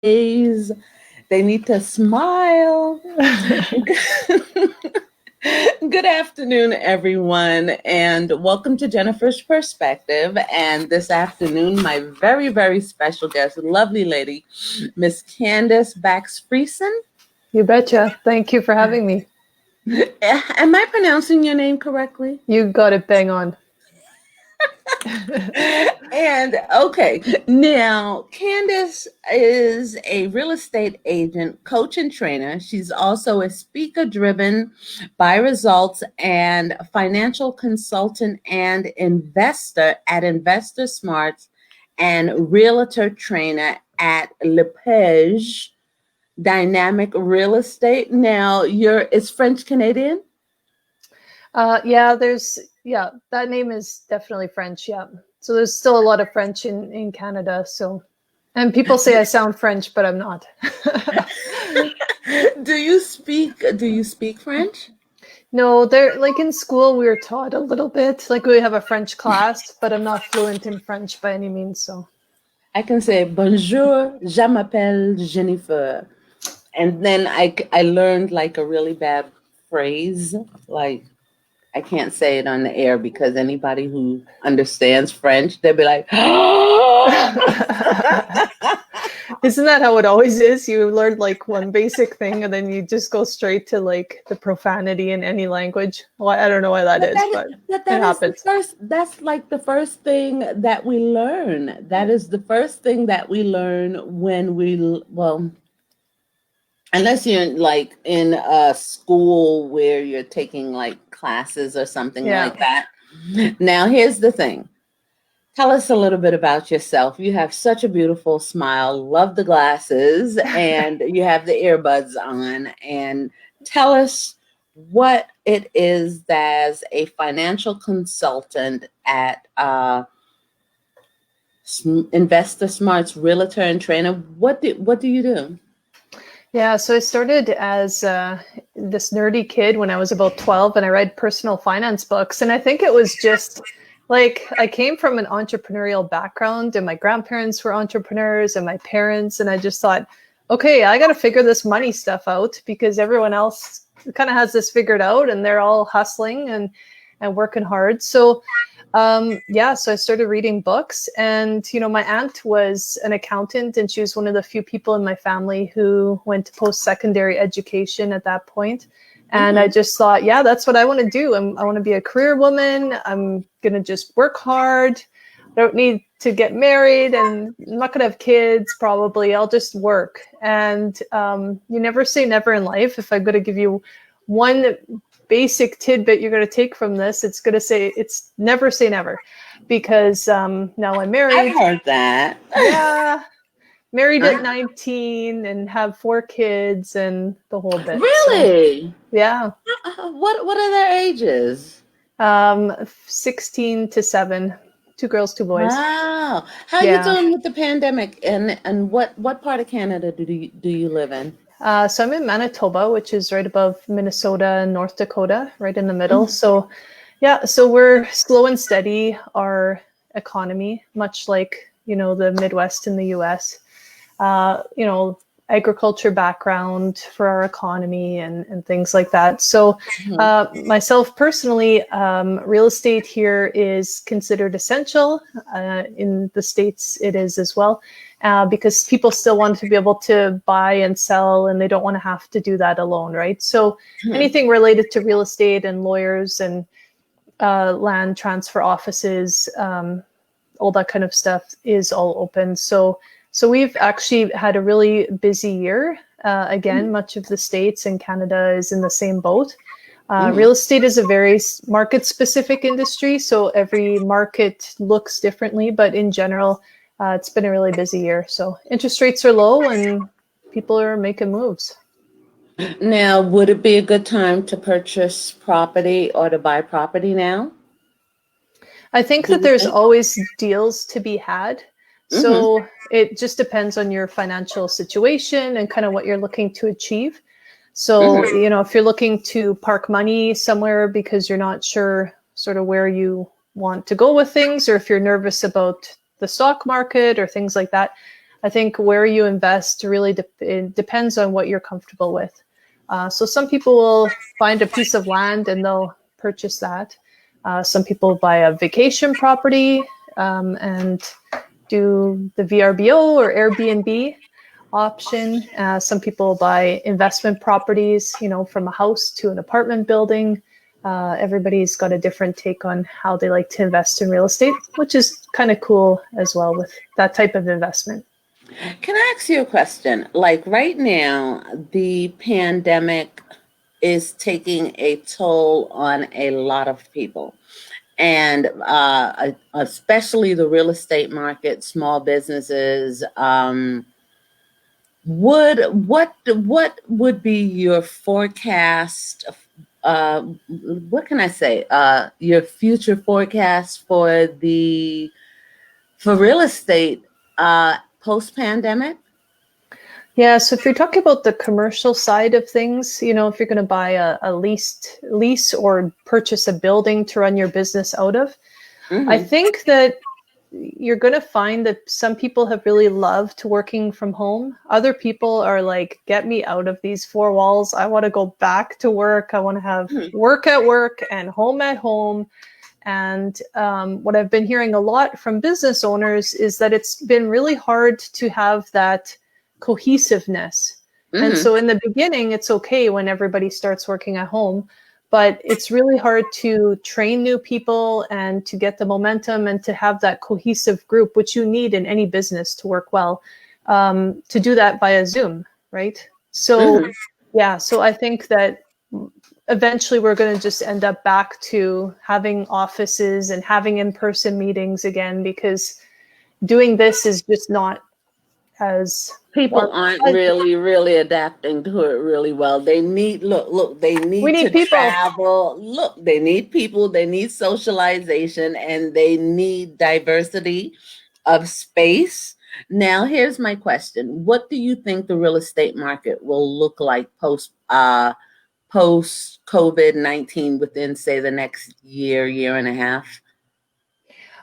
Days. They need to smile. Good afternoon, everyone, and welcome to Jennifer's Perspective. And this afternoon, my very, very special guest, lovely lady, Miss Candice Bakx-Fiersen. You betcha. Thank you for having me. Am I pronouncing your name correctly? You got it bang on. And okay, now Candice is a real estate agent, coach, and trainer. She's also a speaker driven by results and financial consultant and investor at Investor Smarts and realtor trainer at LePage Dynamic Real Estate. Now is French Canadian? That name is definitely French. Yeah. So there's still a lot of French in Canada. So, and people say I sound French, but I'm not. Do you speak French? No, they're like in school, we were taught a little bit, like we have a French class, but I'm not fluent in French by any means. So I can say bonjour, je m'appelle Jennifer. And then I learned like a really bad phrase, like I can't say it on the air because anybody who understands French, they'll be like, isn't that how it always is? You learn like one basic thing and then you just go straight to like the profanity in any language. Well, I don't know why that is, but it happens. That's like the first thing that we learn. That is the first thing that we learn unless you're like in a school where you're taking like classes or something like that. Now, here's the thing. Tell us a little bit about yourself. You have such a beautiful smile, love the glasses, and you have the earbuds on. And tell us what it is as a financial consultant at Investor Smarts Realtor and Trainer. What do you do? Yeah, so I started as this nerdy kid when I was about 12, and I read personal finance books. And I think it was just like I came from an entrepreneurial background, and my grandparents were entrepreneurs and my parents. And I just thought, okay, I got to figure this money stuff out because everyone else kind of has this figured out and they're all hustling and working hard. So so I started reading books, and, my aunt was an accountant, and she was one of the few people in my family who went to post-secondary education at that point. And I just thought, yeah, that's what I want to do. I want to be a career woman. I'm going to just work hard. I don't need to get married, and I'm not going to have kids, probably. I'll just work. And you never say never in life. If I'm going to give you one basic tidbit you're going to take from this, it's going to say it's never say never, because now I'm married. I've heard that. Yeah. Married at 19 and have 4 kids and the whole bit. Really? So, yeah. What are their ages? 16 to 7. 2 girls, 2 boys. Wow. How are you doing with the pandemic? And what part of Canada do you live in? So I'm in Manitoba, which is right above Minnesota and North Dakota, right in the middle. So we're slow and steady, our economy, much like, the Midwest in the US. Agriculture background for our economy and things like that. So myself personally, real estate here is considered essential. In the States, it is as well. Because people still want to be able to buy and sell, and they don't want to have to do that alone, right? So anything related to real estate and lawyers and land transfer offices, all that kind of stuff is all open. So we've actually had a really busy year. Again, much of the States and Canada is in the same boat. Real estate is a very market-specific industry, so every market looks differently, but in general, it's been a really busy year. So interest rates are low and people are making moves. Now, would it be a good time to purchase property or to buy property now? I think that there's always deals to be had. So it just depends on your financial situation and kind of what you're looking to achieve. So, if you're looking to park money somewhere because you're not sure sort of where you want to go with things, or if you're nervous about the stock market or things like that, I think where you invest really it depends on what you're comfortable with. So some people will find a piece of land and they'll purchase that. Some people buy a vacation property and do the VRBO or Airbnb option. Some people buy investment properties, from a house to an apartment building. Everybody's got a different take on how they like to invest in real estate, which is kind of cool as well with that type of investment. Can I ask you a question? Like right now, the pandemic is taking a toll on a lot of people. And especially the real estate market, small businesses. What would be your forecast? What can I say? Your future forecast for real estate post pandemic? Yeah, so if you're talking about the commercial side of things, if you're going to buy a lease or purchase a building to run your business out of, Mm-hmm. I think that you're going to find that some people have really loved working from home. Other people are like, get me out of these four walls. I want to go back to work. I want to have work at work and home at home. And what I've been hearing a lot from business owners is that it's been really hard to have that cohesiveness. Mm-hmm. And so in the beginning, it's okay when everybody starts working at home. But it's really hard to train new people and to get the momentum and to have that cohesive group, which you need in any business to work well, to do that via Zoom, right? So, yeah, so I think that eventually we're going to just end up back to having offices and having in-person meetings again, because doing this is just not as people aren't really adapting to it really well. They need they need to people. Travel. Look, they need people, they need socialization, and they need diversity of space. Now, here's my question. What do you think the real estate market will look like post COVID-19 within, say, the next year and a half?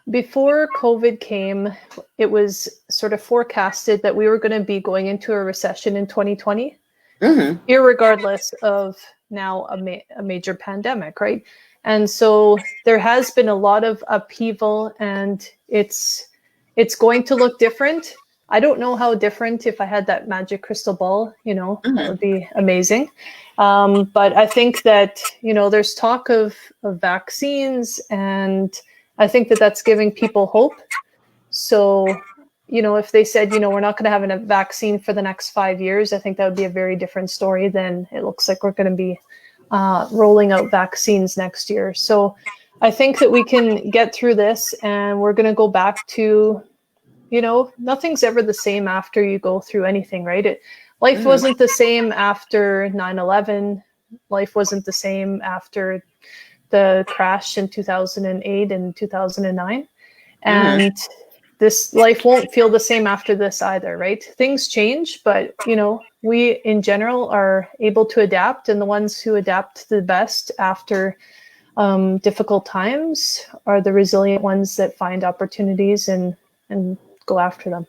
Before COVID came, it was sort of forecasted that we were going to be going into a recession in 2020, irregardless of now a major pandemic, right? And so there has been a lot of upheaval, and it's going to look different. I don't know how different. If I had that magic crystal ball, that would be amazing. But I think that, there's talk of vaccines, and I think that that's giving people hope. So, if they said, we're not going to have a vaccine for the next 5 years, I think that would be a very different story than it looks like we're going to be rolling out vaccines next year. So I think that we can get through this, and we're going to go back to, nothing's ever the same after you go through anything, right? Life wasn't the same after 9/11. Life wasn't the same after the crash in 2008 and 2009. And this life won't feel the same after this either, right? Things change, but, we in general are able to adapt, and the ones who adapt the best after difficult times are the resilient ones that find opportunities and go after them.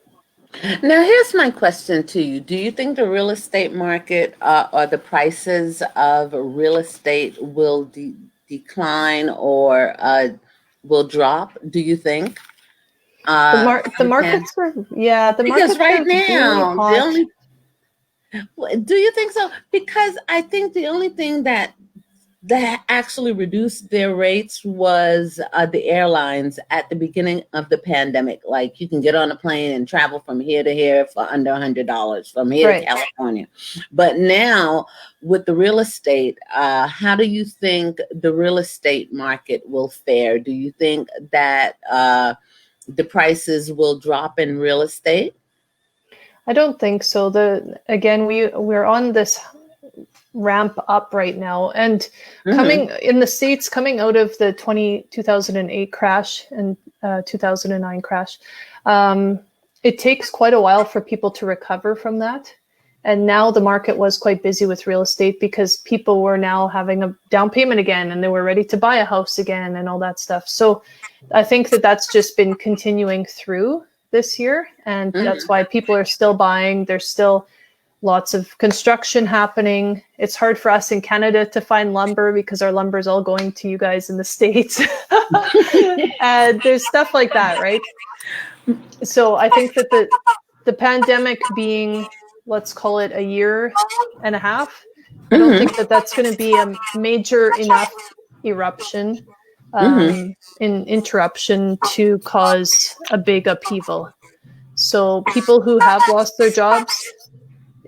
Now, here's my question to you. Do you think the real estate market or the prices of real estate will decline or will drop? Do you think? The markets are, because right now, really hot. Do you think so? Because I think the only thing that actually reduced their rates was the airlines at the beginning of the pandemic. Like, you can get on a plane and travel from here to here for under $100 from here to California. But now with the real estate, how do you think the real estate market will fare? Do you think that the prices will drop in real estate? I don't think so. We're on this ramp up right now, and coming in the States, coming out of the 2008 crash and 2009 crash, it takes quite a while for people to recover from that. And now the market was quite busy with real estate because people were now having a down payment again, and they were ready to buy a house again and all that stuff. So I think that that's just been continuing through this year. And Mhm. that's why people are still buying. There's still lots of construction happening. It's hard for us in Canada to find lumber because our lumber is all going to you guys in the States. And there's stuff like that, right? So I think that the pandemic being, let's call it a year and a half, I don't think Mhm. that that's going to be a major enough eruption, Mhm. interruption to cause a big upheaval. So people who have lost their jobs,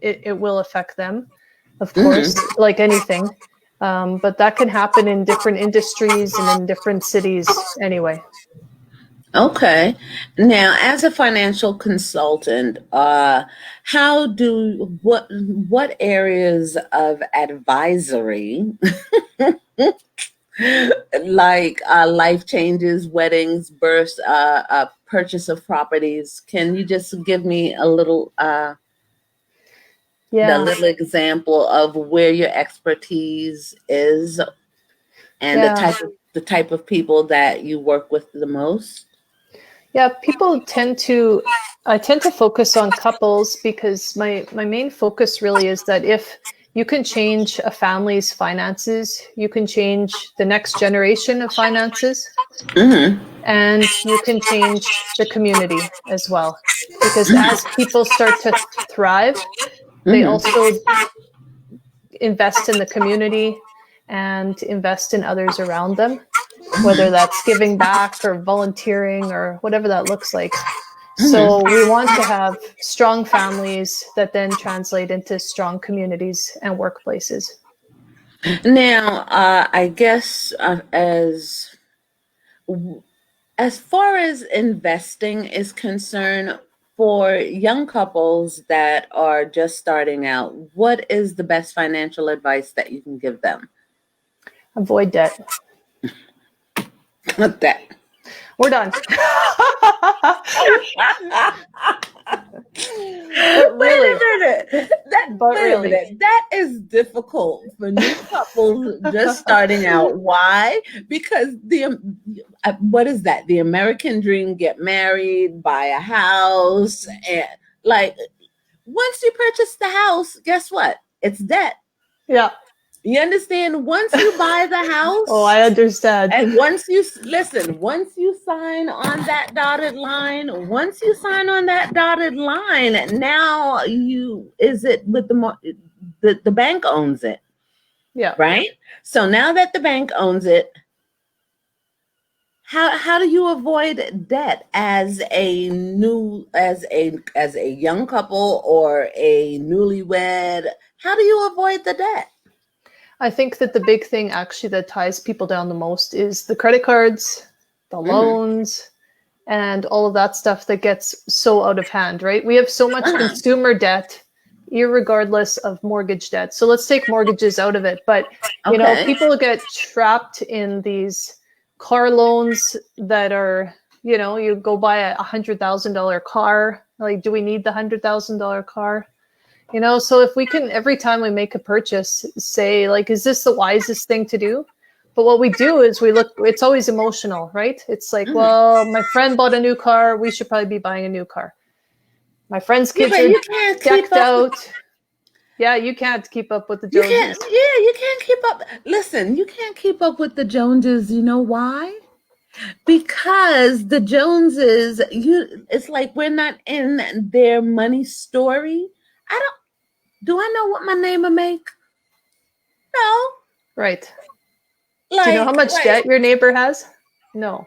it will affect them, of course, Mhm. like anything. But that can happen in different industries and in different cities anyway. Okay. Now, as a financial consultant, how do what areas of advisory, like life changes, weddings, births, purchase of properties, can you just give me the Yeah. little example of where your expertise is and Yeah. the type of people that you work with the most? Yeah, I tend to focus on couples because my main focus really is that if you can change a family's finances, you can change the next generation of finances, Mm-hmm. and you can change the community as well. Because as people start to thrive, they Mm-hmm. also invest in the community and invest in others around them, whether that's giving back or volunteering or whatever that looks like. So Mm-hmm. we want to have strong families that then translate into strong communities and workplaces. Now, I guess as far as investing is concerned, for young couples that are just starting out, what is the best financial advice that you can give them? Avoid debt. That. We're done. But Wait really, a minute. but Wait a really. minute. That is difficult for new couples just starting out. Why? Because what is that? The American dream: get married, buy a house, and like once you purchase the house, guess what? It's debt. Yeah. You understand? Once you buy the Oh, house, I understand. and once you sign on that dotted line, now you is it with the bank owns it, Yeah. right? So now that the bank owns it, how do you avoid debt as a young couple or a newlywed? How do you avoid the debt? I think that the big thing actually that ties people down the most is the credit cards, the Mm-hmm. loans, and all of that stuff that gets so out of hand, right? We have so much Uh-huh. consumer debt, irregardless of mortgage debt. So let's take mortgages out of it. But, Okay. people get trapped in these car loans that are, you go buy a $100,000 car. Like, do we need the $100,000 car? So if we can, every time we make a purchase, say, like, is this the wisest thing to do? But what we do is we look, it's always emotional, right? It's like, Mhm. well, my friend bought a new car. We should probably be buying a new car. My friend's Yeah, kids but are you can't keep decked up. out. Yeah, you can't keep up with the You can't. Joneses. Yeah, you can't keep up. Listen, you can't keep up with the Joneses. You know why? Because the Joneses, it's like we're not in their money story. I don't. Do I know what my neighbor make? No. Right. Do you know how Like, much debt your neighbor has? No.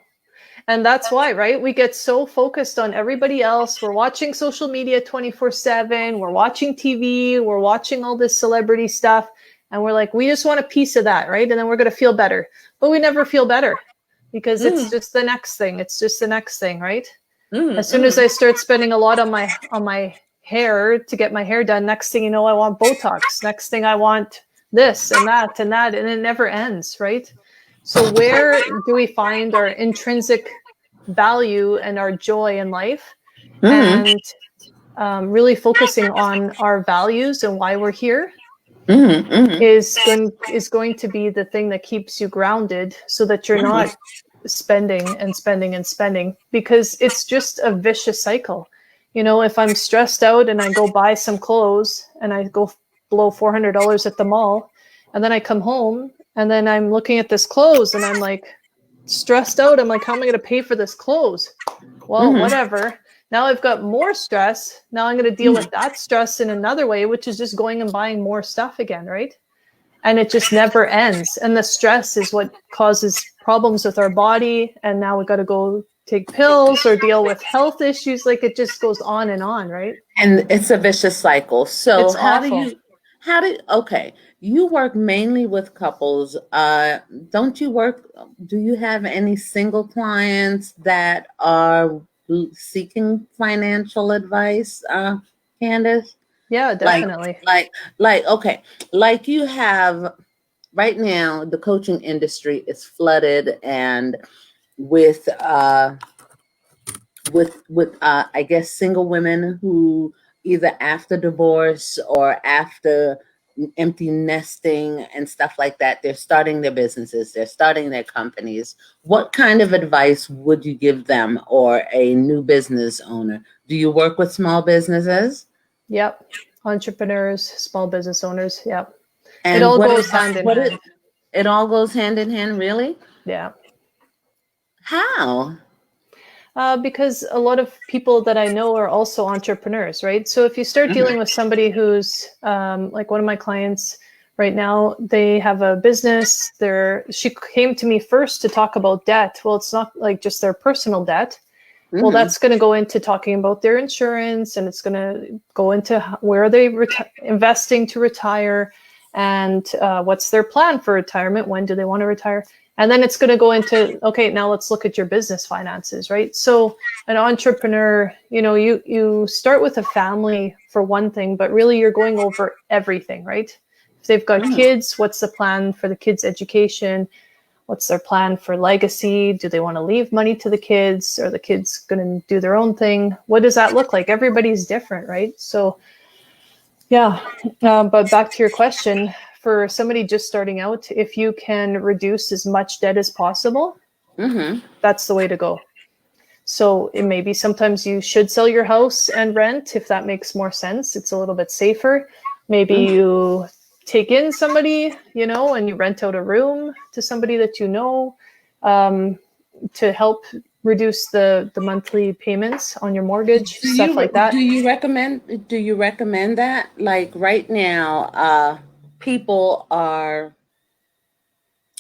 And that's why, right? We get so focused on everybody else. We're watching social media 24/7. We're watching TV. We're watching all this celebrity stuff. And we're like, we just want a piece of that, right? And then we're going to feel better. But we never feel better because it's mm, just the next thing. It's just the next thing, right? mm, As soon as mm. I start spending a lot on my hair to get my hair done, next thing you know, I want Botox. Next thing I want this and that and that. And it never ends, right? So where do we find our intrinsic value and our joy in life? Mm, And really focusing on our values and why we're here mm, mm, is going to be the thing that keeps you grounded, so that you're not mm. spending and spending and spending, because it's just a vicious cycle. You know, if I'm stressed out and I go buy some clothes and I go blow $400 at the mall, and then I come home and then I'm looking at this clothes and I'm like stressed out. I'm like, how am I going to pay for this clothes? Well, whatever. Now I've got more stress. Now I'm going to deal with that stress in another way, which is just going and buying more stuff again, right? And it just never ends. And the stress is what causes problems with our body. And now we got to go take pills or deal with health issues. Like it just goes on and on, right? And it's a vicious cycle. So It's awful. okay, you work mainly with couples. Do you have any single clients that are seeking financial advice, Candice? Yeah, Like, definitely. okay, like you have right now, the coaching industry is flooded and with I guess single women who either after divorce or after empty nesting and stuff like that, they're starting their businesses, they're starting their companies. What kind of advice would you give them, or a new business owner? Do you work with small businesses? Yep. Entrepreneurs, small business owners. Yep. It And all goes hand in hand. it all goes hand in hand, really? Yeah. How? Because a lot of people that I know are also entrepreneurs, right? So if you start dealing with somebody who's like one of my clients right now, they have a business. She came to me first to talk about debt. Well, it's not like just their personal debt. Well, that's going to go into talking about their insurance, and it's going to go into where are they investing to retire, and what's their plan for retirement? When do they want to retire? And then it's going to go into, okay, now let's look at your business finances, right? So an entrepreneur, you start with a family for one thing, but really you're going over everything, right? If they've got kids, what's the plan for the kids' education? What's their plan for legacy? Do they want to leave money to the kids? Are the kids going to do their own thing? What does that look like? Everybody's different, right? So, yeah. But back to your question, for somebody just starting out, if you can reduce as much debt as possible, that's the way to go. So it may be sometimes you should sell your house and rent if that makes more sense. It's a little bit safer. Maybe you take in somebody, and you rent out a room to somebody that to help reduce the monthly payments on your mortgage, stuff like that. Do you recommend that? Like right now,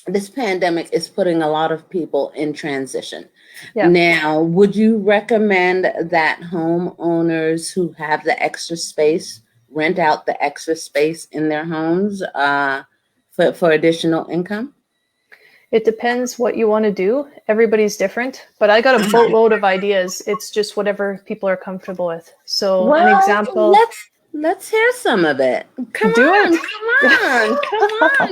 this pandemic is putting a lot of people in transition. Yeah. Now, would you recommend that homeowners who have the extra space rent out the extra space in their homes for additional income? It depends what you want to do. Everybody's different, but I got a boatload of ideas. It's just whatever people are comfortable with. So an example. Let's hear some of it. Come on,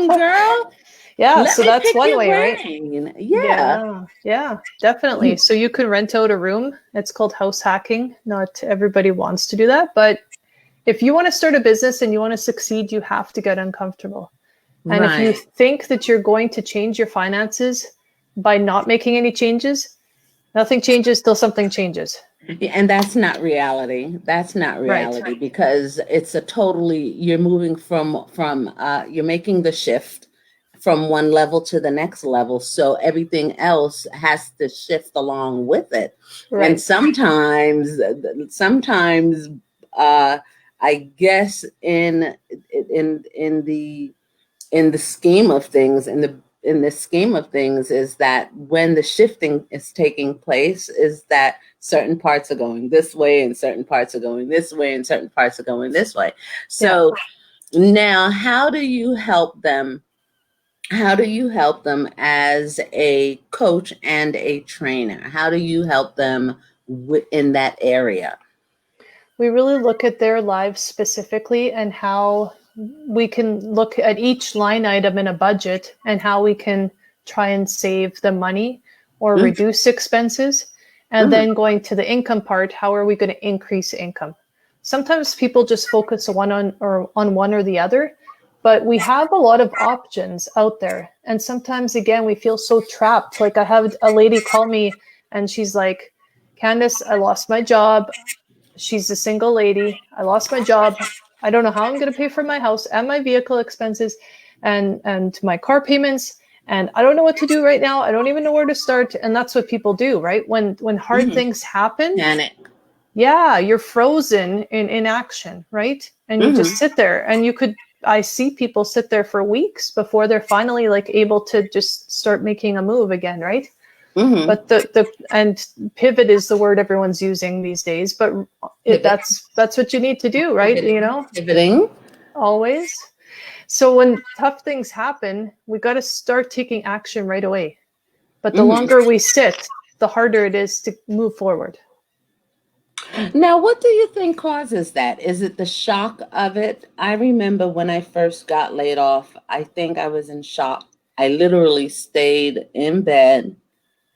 girl. Yeah, so that's one way, right? Yeah. Yeah, definitely. So you could rent out a room. It's called house hacking. Not everybody wants to do that, but if you want to start a business and you want to succeed, you have to get uncomfortable. And if you think that you're going to change your finances by not making any changes, nothing changes till something changes. And that's not reality. That's not reality, right? Because it's you're moving you're making the shift from one level to the next level. So everything else has to shift along with it. Right. And sometimes I guess in the scheme of things, in the scheme of things, is that when the shifting is taking place, is that certain parts are going this way and certain parts are going this way and certain parts are going this way. So now how do you help them? How do you help them as a coach and a trainer? How do you help them in that area? We really look at their lives specifically and how we can look at each line item in a budget and how we can try and save the money or reduce expenses. And then going to the income part, how are we going to increase income? Sometimes people just focus on one or the other, but we have a lot of options out there. And sometimes, again, we feel so trapped. Like I have a lady call me and she's like, Candice, I lost my job. She's a single lady. I lost my job. I don't know how I'm going to pay for my house and my vehicle expenses and my car payments. And I don't know what to do right now. I don't even know where to start. And that's what people do, right? When hard things happen, Panic. yeah, you're frozen in inaction, right? And you just sit there and I see people sit there for weeks before they're finally like able to just start making a move again, right? But and pivot is the word everyone's using these days, but that's what you need to do, right? You know, Pivoting. always. So when tough things happen, we got to start taking action right away. But the longer we sit, the harder it is to move forward. Now, what do you think causes that? Is it the shock of it? I remember when I first got laid off, I think I was in shock. I literally stayed in bed.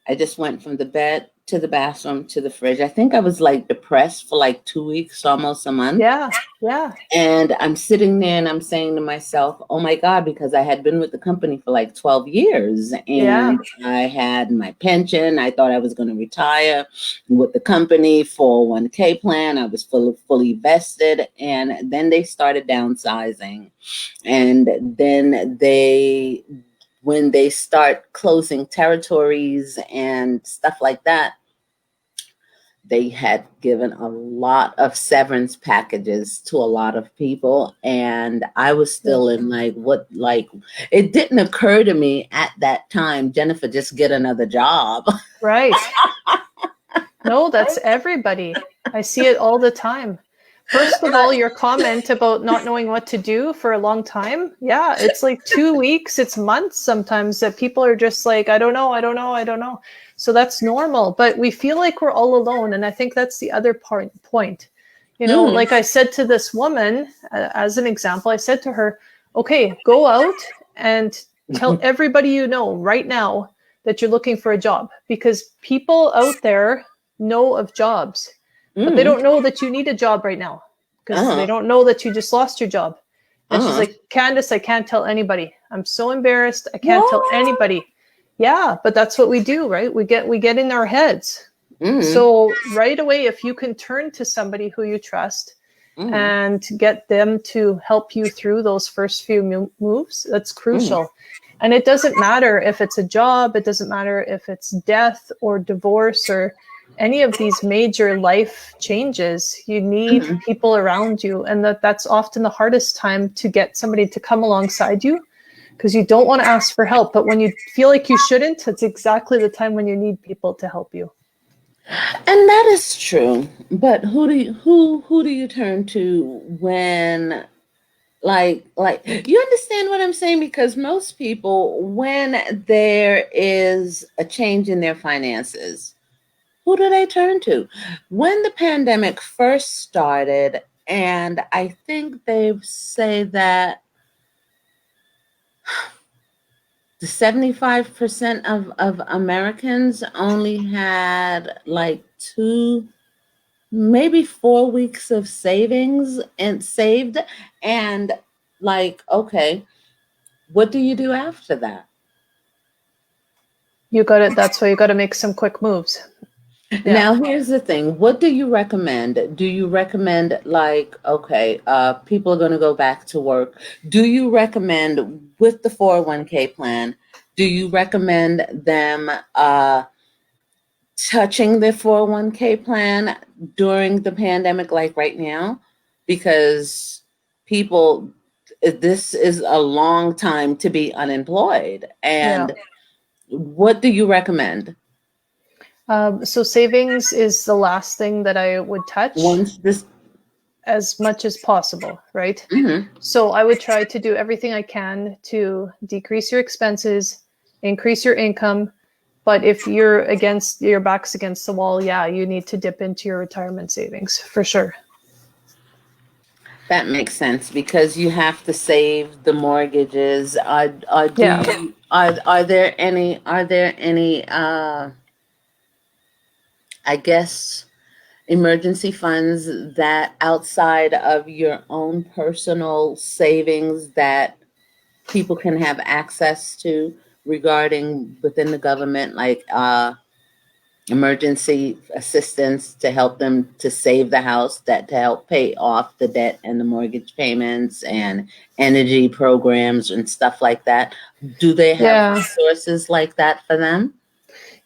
I just went from the bed to the bathroom to the fridge. I think I was like depressed for like 2 weeks, almost a month. Yeah, yeah. And I'm sitting there and I'm saying to myself, oh my God, because I had been with the company for like 12 years and I had my pension. I thought I was going to retire with the company, 401k plan. I was fully vested. And then they started downsizing. And then when they start closing territories and stuff like that, they had given a lot of severance packages to a lot of people. And I was still in it didn't occur to me at that time, Jennifer, just get another job. Right. No, that's everybody. I see it all the time. First of all, your comment about not knowing what to do for a long time. Yeah, it's like 2 weeks, it's months sometimes that people are just like, I don't know, I don't know, I don't know. So that's normal, but we feel like we're all alone. And I think that's the other point. You know, like I said to this woman, as an example, I said to her, okay, go out and tell everybody you know right now that you're looking for a job, because people out there know of jobs, but they don't know that you need a job right now because they don't know that you just lost your job. And she's like, Candice, I can't tell anybody. I'm so embarrassed. I can't tell anybody. Yeah, but that's what we do, right? We get in our heads. So right away, if you can turn to somebody who you trust and get them to help you through those first few moves, that's crucial. And it doesn't matter if it's a job, it doesn't matter if it's death or divorce or any of these major life changes. You need people around you. And that's often the hardest time to get somebody to come alongside you, because you don't want to ask for help. But when you feel like you shouldn't, it's exactly the time when you need people to help you. And that is true. But who do you turn to when like you understand what I'm saying? Because most people, when there is a change in their finances, who do they turn to? When the pandemic first started, and I think they say that the 75% of Americans only had like 2, maybe 4 weeks of savings and saved. And like, okay, what do you do after that? That's why you got to make some quick moves. Now, here's the thing. What do you recommend? Do you recommend like, okay, people are going to go back to work. Do you recommend with the 401k plan, do you recommend them touching the 401k plan during the pandemic, like right now? Because people, this is a long time to be unemployed. And what do you recommend? So savings is the last thing that I would touch Once this, as much as possible, right? So I would try to do everything I can to decrease your expenses, increase your income. But if your back's against the wall, yeah, you need to dip into your retirement savings for sure. that makes sense because you have to save the mortgages. Are there any I guess emergency funds that outside of your own personal savings that people can have access to regarding within the government, like emergency assistance to help them to save the house, that to help pay off the debt and the mortgage payments and energy programs and stuff like that? Do they have Yeah. resources like that for them?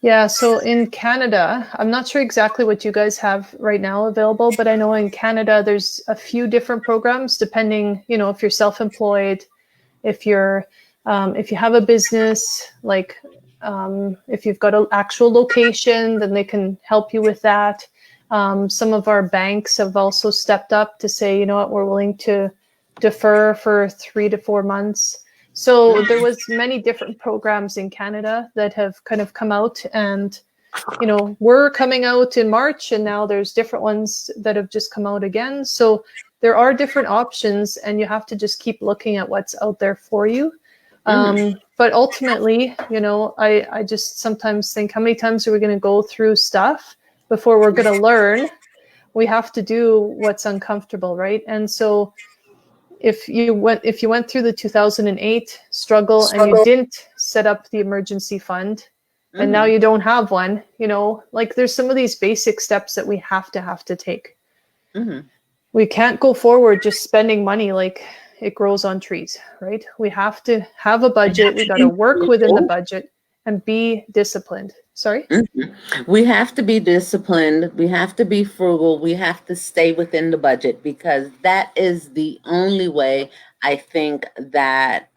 Yeah, so in Canada, I'm not sure exactly what you guys have right now available, but I know in Canada there's a few different programs depending, if you're self-employed, if you're if you have a business, like if you've got an actual location, then they can help you with that. Some of our banks have also stepped up to say, you know what, we're willing to defer for 3 to 4 months. So there was many different programs in Canada that have kind of come out, and we're coming out in March, and now there's different ones that have just come out again. So there are different options, and you have to just keep looking at what's out there for you. But ultimately, I just sometimes think, how many times are we going to go through stuff before we're going to learn? We have to do what's uncomfortable, right? And so if you went through the 2008 struggle and you didn't set up the emergency fund, and now Mm-hmm. you don't have one, like there's some of these basic steps that we have to take. Mm-hmm. We can't go forward just spending money like it grows on trees, right? We have to have a budget. We got to work within the budget and be disciplined. Sorry? We have to be disciplined. We have to be frugal. We have to stay within the budget because that is the only way I think that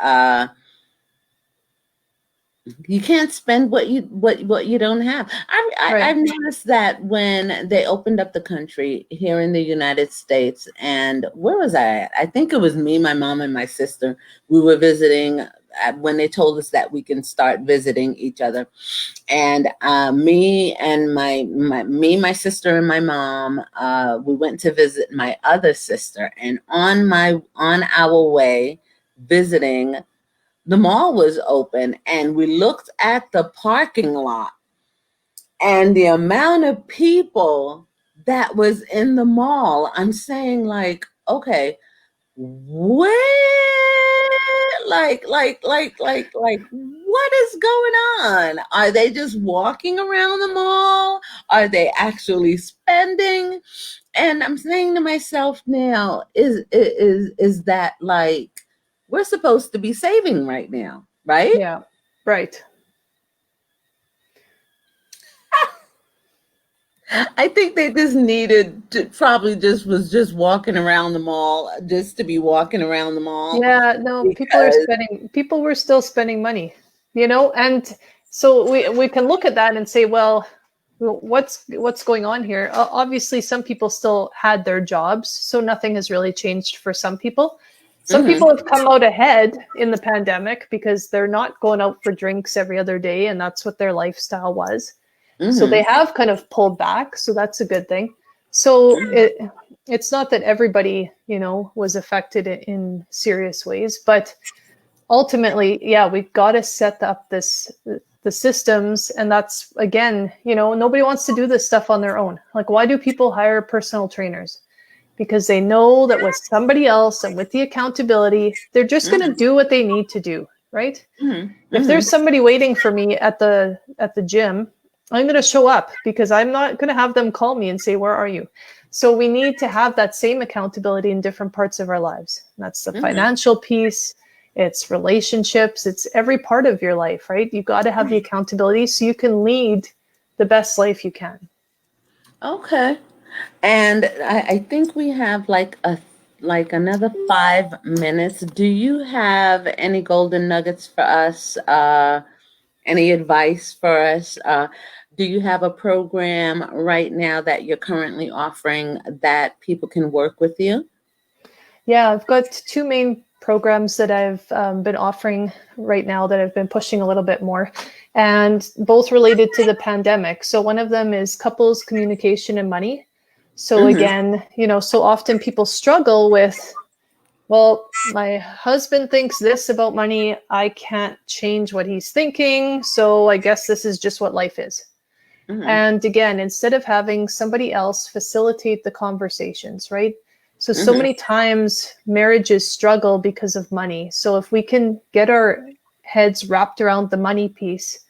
you can't spend what you don't have. I've Right. noticed that when they opened up the country here in the United States, and where was I at? I think it was me, my mom, and my sister. We were visiting when they told us that we can start visiting each other, and me and my sister and my mom, we went to visit my other sister, and on our way visiting, the mall was open, and we looked at the parking lot and the amount of people that was in the mall. I'm saying, like, okay, where, what is going on? Are they just walking around the mall? Are they actually spending? And I'm saying to myself now, is that like we're supposed to be saving right now, right? Yeah. Right. I think they just needed to probably just was just walking around the mall just to be walking around the mall Yeah, no, because people were still spending money, and so we can look at that and say, well, what's going on here? Obviously, some people still had their jobs, so nothing has really changed for some people. Some hmm people have come out ahead in the pandemic because they're not going out for drinks every other day, and that's what their lifestyle was. So they hmm have kind of pulled back, so that's a good thing. So it's not that everybody, was affected in serious ways, but ultimately, yeah, we've got to set up the systems, and that's again, nobody wants to do this stuff on their own. Like, why do people hire personal trainers? Because they know that with somebody else and with the accountability, they're just going to do what they need to do, right? hmm If hmm there's somebody waiting for me at the gym, I'm going to show up because I'm not going to have them call me and say, where are you? So we need to have that same accountability in different parts of our lives. That's the hmm financial piece, it's relationships, it's every part of your life, right? You got to have the accountability so you can lead the best life you can. Okay. And I think we have like another 5 minutes. Do you have any golden nuggets for us? Any advice for us? Do you have a program right now that you're currently offering that people can work with you? Yeah, I've got two main programs that I've been offering right now that I've been pushing a little bit more, and both related to the pandemic. So one of them is couples communication and money. So Mm-hmm. again, so often people struggle with, well, my husband thinks this about money. I can't change what he's thinking. So I guess this is just what life is. Mm-hmm. And again, instead of having somebody else facilitate the conversations, right? So Mm-hmm. many times marriages struggle because of money. So if we can get our heads wrapped around the money piece,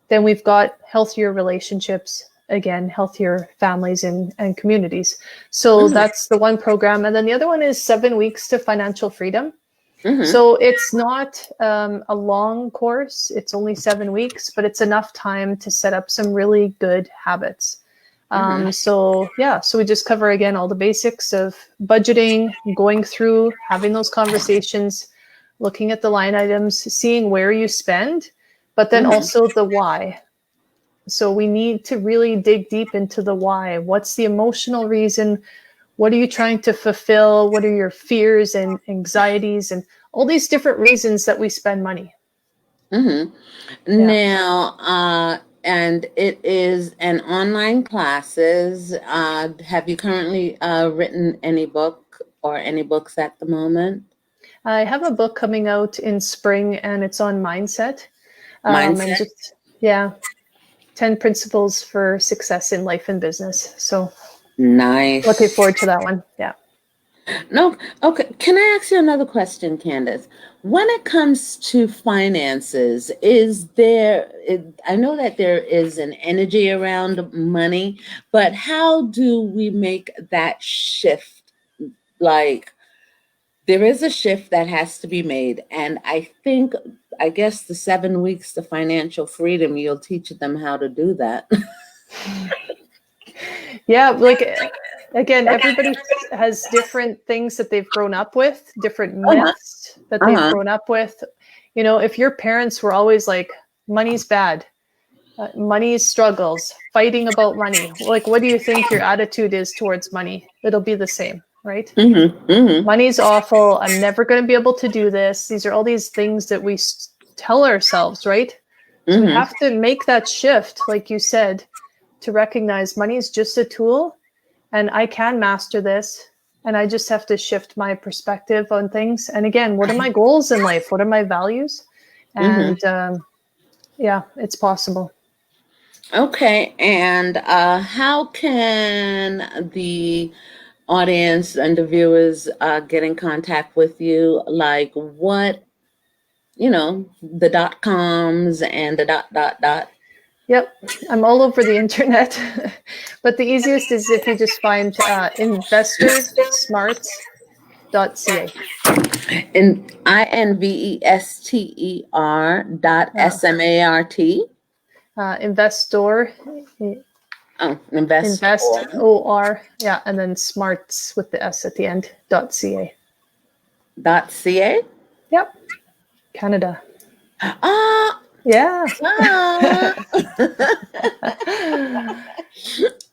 then we've got healthier relationships, again, healthier families and communities. So Mm-hmm. that's the one program. And then the other one is 7 weeks to financial freedom. Mm-hmm. So it's not a long course. It's only 7 weeks, but it's enough time to set up some really good habits. Mm-hmm. So we just cover again all the basics of budgeting, going through, having those conversations, looking at the line items, seeing where you spend, but then Mm-hmm. also the why. So we need to really dig deep into the why. What's the emotional reason? What are you trying to fulfill? What are your fears and anxieties and all these different reasons that we spend money? Mm-hmm. Yeah. Now, and it is an online classes. Have you currently written any book or any books at the moment? I have a book coming out in spring and it's on mindset. And Mindset. just, yeah, 10 principles for success in life and business. So looking Nice. forward to that one. Yeah. No, okay. Can I ask you another question, Candice? When it comes to finances, I know that there is an energy around money, but how do we make that shift? Like, there is a shift that has to be made. And I guess the 7 weeks to financial freedom, you'll teach them how to do that. Yeah. Like, again, everybody has different things that they've grown up with, different Uh-huh. myths that they've Uh-huh. grown up with. You know, if your parents were always like, money's bad, money struggles, fighting about money, like, what do you think your attitude is towards money? It'll be the same, right? Mm-hmm. Mm-hmm. Money's awful. I'm never going to be able to do this. These are all these things that we tell ourselves, right? So we Mm-hmm. have to make that shift, like you said, to recognize money is just a tool and I can master this. And I just have to shift my perspective on things. And again, what are my goals in life? What are my values? Mm-hmm. And yeah, it's possible. Okay, and how can the audience and the viewers get in contact with you? Like what, the dot coms and the dot dot dot. Yep, I'm all over the internet. But the easiest is if you just find investorsmarts.ca. In INVESTER.SMART. Investor, Oh, invest invest, or OR, yeah, and then smarts with the S at the end, .ca. .ca. Yep, Canada. Ah, Yeah. ah.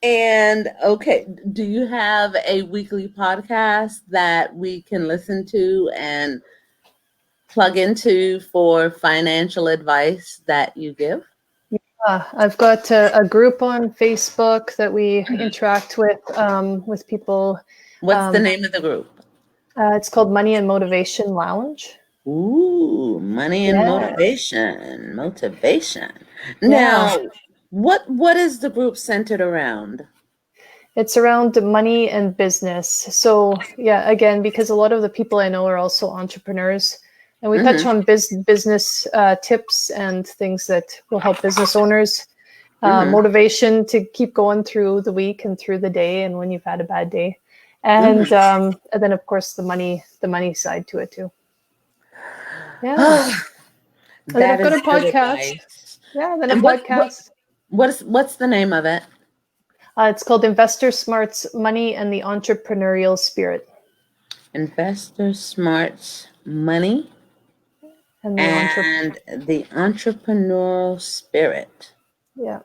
And okay, do you have a weekly podcast that we can listen to and plug into for financial advice that you give? I've got a group on Facebook that we interact with people. What's the Um, name of the group? it's called Money and Motivation Lounge. Ooh, money and Yeah. motivation. Motivation. Yeah. Now, what is the group centered around? It's around money and business. So, yeah, again, because a lot of the people I know are also entrepreneurs, and we touch Mm-hmm. on business tips and things that will help business owners, Mm-hmm. motivation to keep going through the week and through the day, and when you've had a bad day, and then of course the money side to it too. Yeah, Mm-hmm. and then That I've got is a good podcast. advice. Yeah, and then a And podcast. what's the name of it? It's called Investor Smarts Money and the Entrepreneurial Spirit. Investor Smarts Money And the and the Entrepreneurial Spirit. yeah,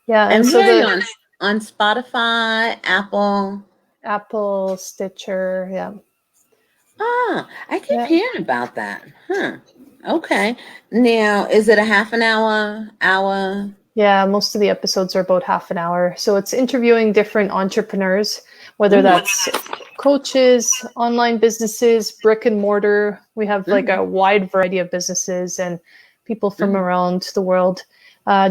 yeah, and And so where are you the on Spotify, Apple? Apple, Stitcher, yeah, Ah, I keep yeah, hearing about that. Huh. Okay. Now, is it a half an hour, hour? yeah. Most of the episodes are about half an hour, so it's interviewing different entrepreneurs, whether Mm-hmm. that's coaches, online businesses, brick and mortar. We have like Mm-hmm. a wide variety of businesses and people from Mm-hmm. around the world.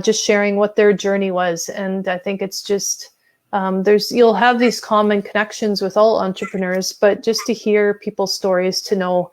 just sharing what their journey was. And I think it's just, you'll have these common connections with all entrepreneurs, but just to hear people's stories, to know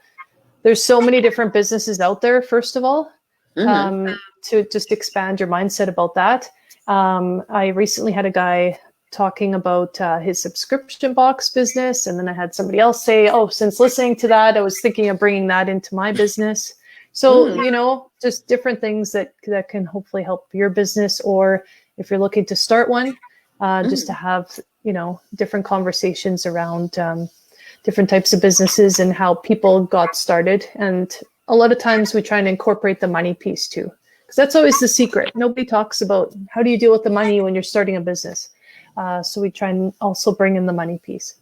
there's so many different businesses out there, first of all, to just expand your mindset about that. I recently had a guy talking about his subscription box business. And then I had somebody else say, oh, since listening to that, I was thinking of bringing that into my business. So, just different things that can hopefully help your business, or if you're looking to start one, just to have, different conversations around different types of businesses and how people got started. And a lot of times we try and incorporate the money piece too, because that's always the secret. Nobody talks about how do you deal with the money when you're starting a business. So we try and also bring in the money piece.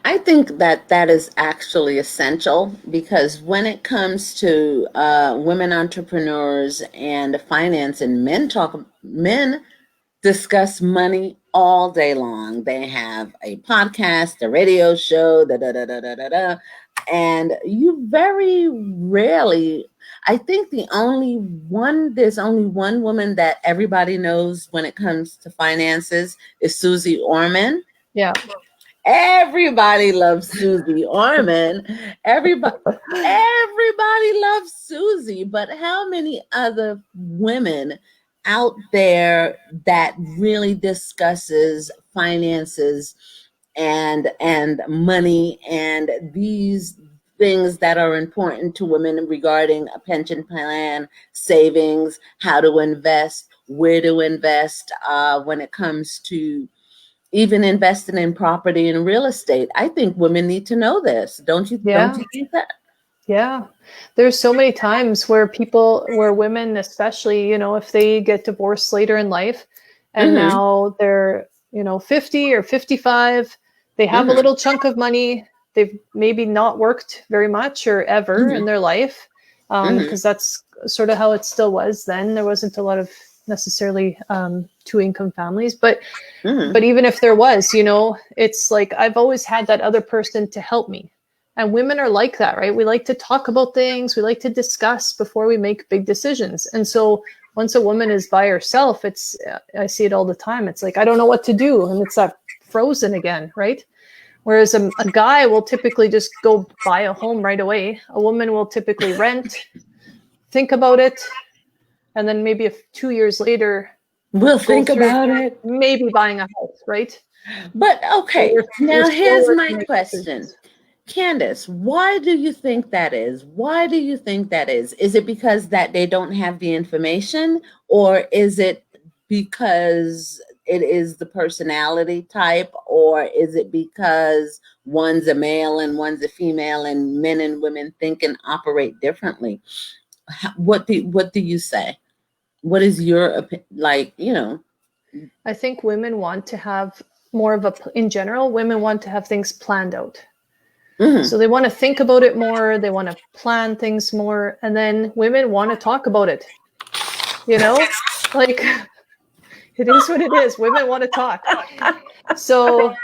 I think that is actually essential, because when it comes to women entrepreneurs and finance, and men discuss money all day long. They have a podcast, a radio show, and you very rarely. I think there's only one woman that everybody knows when it comes to finances is Susie Orman. Yeah. Everybody loves Susie Orman. Everybody loves Susie, but how many other women out there that really discusses finances and money and these things that are important to women regarding a pension plan, savings, how to invest, where to invest, when it comes to even investing in property and real estate. I think women need to know this. Don't you think that? Yeah. There's so many times where women, especially, if they get divorced later in life and now they're, 50 or 55, they have a little chunk of money. They've maybe not worked very much or ever in their life, because that's sort of how it still was then. There wasn't a lot of necessarily two income families, but even if there was, it's like I've always had that other person to help me. And women are like that, right? We like to talk about things. We like to discuss before we make big decisions. And so once a woman is by herself, I see it all the time. It's like, I don't know what to do. And it's that frozen again, right? Whereas a guy will typically just go buy a home right away. A woman will typically rent, think about it, and then maybe 2 years later, we'll think about it. Maybe buying a house, right? But okay, So now here's my question. Candice, why do you think that is? Why do you think that is? Is it because that they don't have the information, or is it because it is the personality type, or is it because one's a male and one's a female and men and women think and operate differently? What do you say? What is your opinion? I think women want to have in general, women want to have things planned out. So they want to think about it more. They want to plan things more. And then women want to talk about it. Like it is what it is. Women want to talk. So,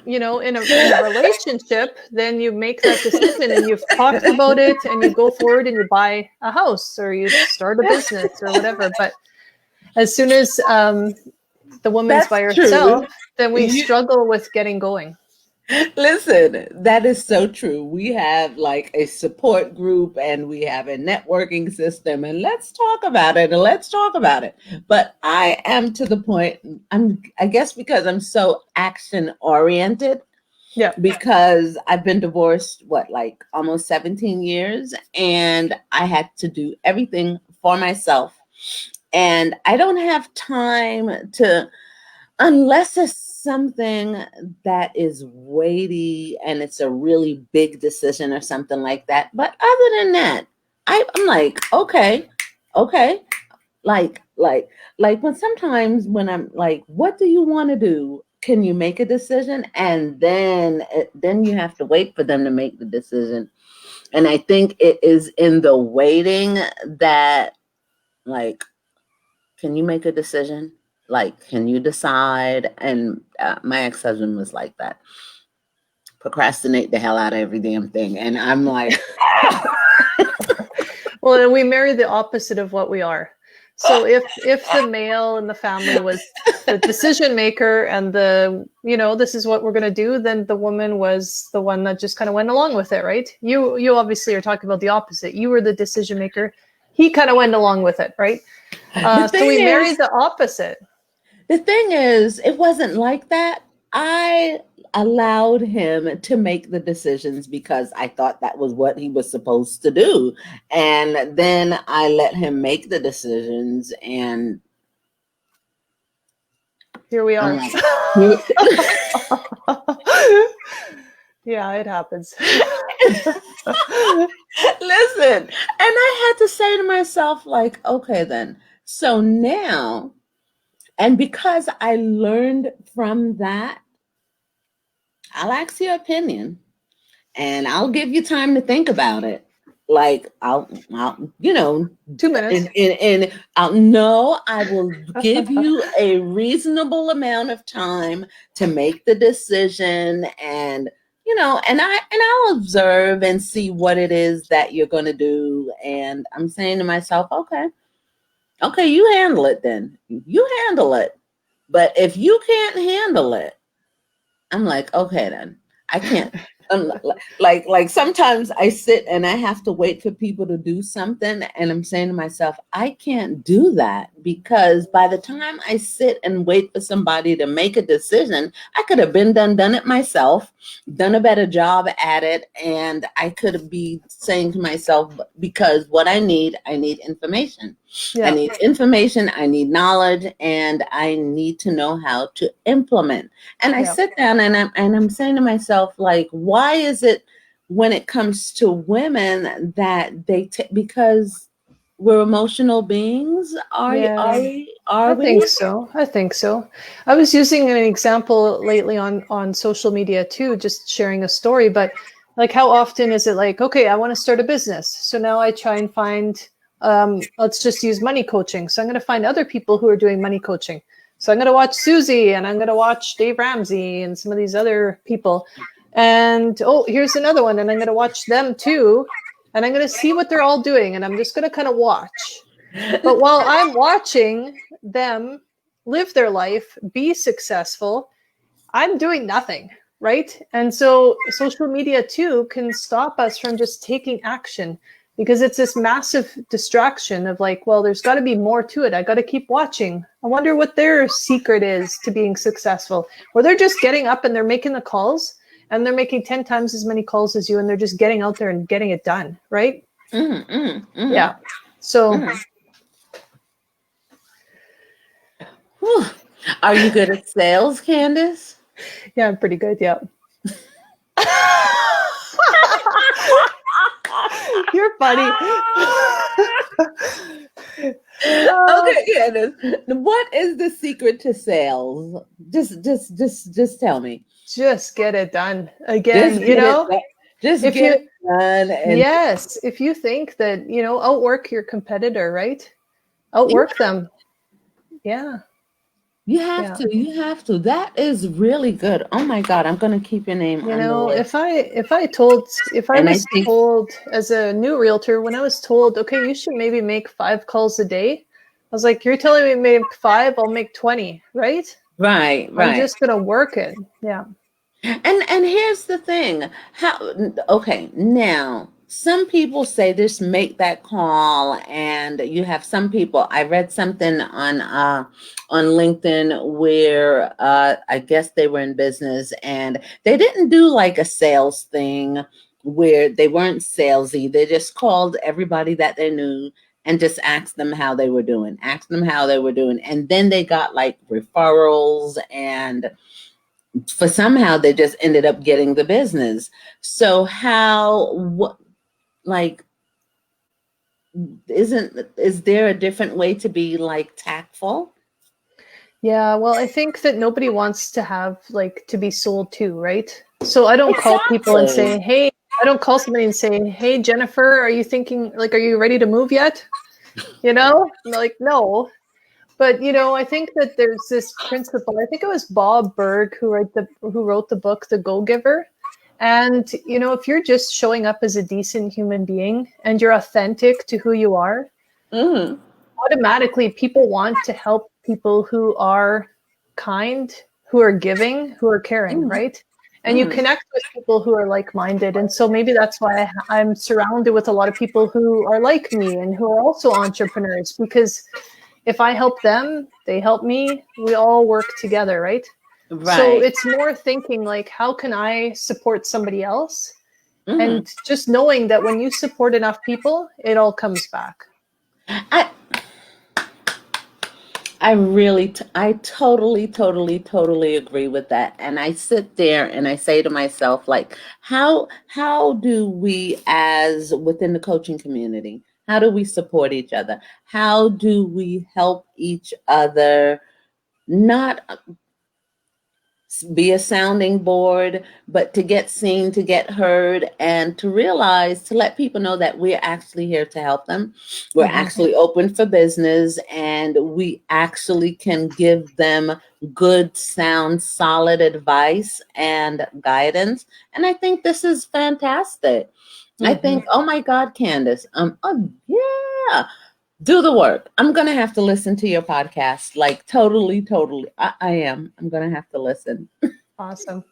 in a relationship, then you make that decision and you've talked about it and you go forward and you buy a house or you start a business or whatever. But as soon as the woman's by herself, then we struggle with getting going. Listen, that is so true. We have like a support group and we have a networking system, and let's talk about it. But I am to the point, I guess because I'm so action oriented. Yeah. Because I've been divorced, like almost 17 years, and I had to do everything for myself. And I don't have time to, unless it's something that is weighty and it's a really big decision or something like that. But other than that, I'm like, okay. Like when I'm like, what do you want to do? Can you make a decision? And then you have to wait for them to make the decision. And I think it is in the waiting that, like, can you make a decision? Like, can you decide? And my ex-husband was like that. Procrastinate the hell out of every damn thing. And I'm like, well, we marry the opposite of what we are. So if the male in the family was the decision maker and this is what we're going to do, then the woman was the one that just kind of went along with it, right? You obviously are talking about the opposite. You were the decision maker. He kind of went along with it, right? The So thing we is, married the opposite. the thing is, it wasn't like that. I allowed him to make the decisions because I thought that was what he was supposed to do. And then I let him make the decisions, and Here we I'm are. like, "You-" Yeah, it happens. listen. And I had to say to myself, like, okay, then. So now, and because I learned from that, I'll ask your opinion and I'll give you time to think about it. Like I'll 2 minutes. and I'll no, I will give you a reasonable amount of time to make the decision, and and I'll observe and see what it is that you're going to do. And I'm saying to myself, okay, you handle it then. You handle it. But if you can't handle it, I'm like, okay, then I can't. Like sometimes I sit and I have to wait for people to do something, and I'm saying to myself, I can't do that because by the time I sit and wait for somebody to make a decision, I could have done it myself, done a better job at it, and I could be saying to myself, because what I need information. I Yeah. need information, I need knowledge, and I need to know how to implement. And I Yeah. sit down and I'm saying to myself, like, why is it when it comes to women that because we're emotional beings? Yeah. Are I we? think so. I think so. I was using an example lately on social media too, just sharing a story. But like, how often is it like, okay, I want to start a business, so now I try and find, let's just use money coaching. So I'm going to find other people who are doing money coaching. So I'm going to watch Susie and I'm going to watch Dave Ramsey and some of these other people. And oh, here's another one, and I'm going to watch them too, and I'm going to see what they're all doing, and I'm just going to kind of watch. But while I'm watching them live their life, be successful, I'm doing nothing, right? And so social media too can stop us from just taking action because it's this massive distraction of like, well, there's got to be more to it. I got to keep watching. I wonder what their secret is to being successful. Or they're just getting up and they're making the calls and they're making 10 times as many calls as you and they're just getting out there and getting it done, right? Yeah. So Whew. Are you good at sales, Candice? yeah, I'm pretty good. Yeah. You're funny. Okay, Candice. What is the secret to sales? Just tell me. Just get it done. Again, Just get it done. Just if get you, it done. And yes, if you think that, outwork your competitor, right? Outwork them. Yeah. you have Yeah. to. You have to. That is really good. Oh my God, I'm gonna keep your name on the list. If I And I was think told as a new realtor, when I was told, okay, you should maybe make 5 calls a day, I was like, you're telling me to make 5, I'll make 20, right? right, I'm right. just gonna work it. Yeah. And here's the thing. Okay, now some people say just make that call, and you have some people. I read something on LinkedIn where I guess they were in business and they didn't do like a sales thing where they weren't salesy. They just called everybody that they knew and just asked them how they were doing, and then they got like referrals, and for somehow they just ended up getting the business. So what, like, is there a different way to be like tactful? Yeah, well, I think that nobody wants to have like to be sold to, right? So I don't call people and Exactly. say, "Hey," I don't call somebody and say, "Hey, Jennifer, are you thinking like are you ready to move yet?" And they're like, "No." But I think that there's this principle. I think it was Bob Berg who wrote the book The Go Giver. And if you're just showing up as a decent human being and you're authentic to who you are, Mm-hmm. automatically people want to help people who are kind, who are giving, who are caring, Mm, right? And you mm, connect with people who are like-minded. And so maybe that's why I'm surrounded with a lot of people who are like me and who are also entrepreneurs, because if I help them, they help me, we all work together, right? So right. it's more thinking like, how can I support somebody else? Mm. And just knowing that when you support enough people, it all comes back. I I really, I totally, totally, totally agree with that. And I sit there and I say to myself, like, how do we, as within the coaching community, how do we support each other? How do we help each other? Not be a sounding board, but to get seen, to get heard, and to realize, to let people know that we're actually here to help them. We're Mm-hmm. actually open for business, and we actually can give them good, sound, solid advice and guidance. And I think this is fantastic. I Mm-hmm. think, oh my God, Candice, oh yeah, do the work. I'm gonna have to listen to your podcast. Like totally, totally. I am. I'm gonna have to listen. Awesome.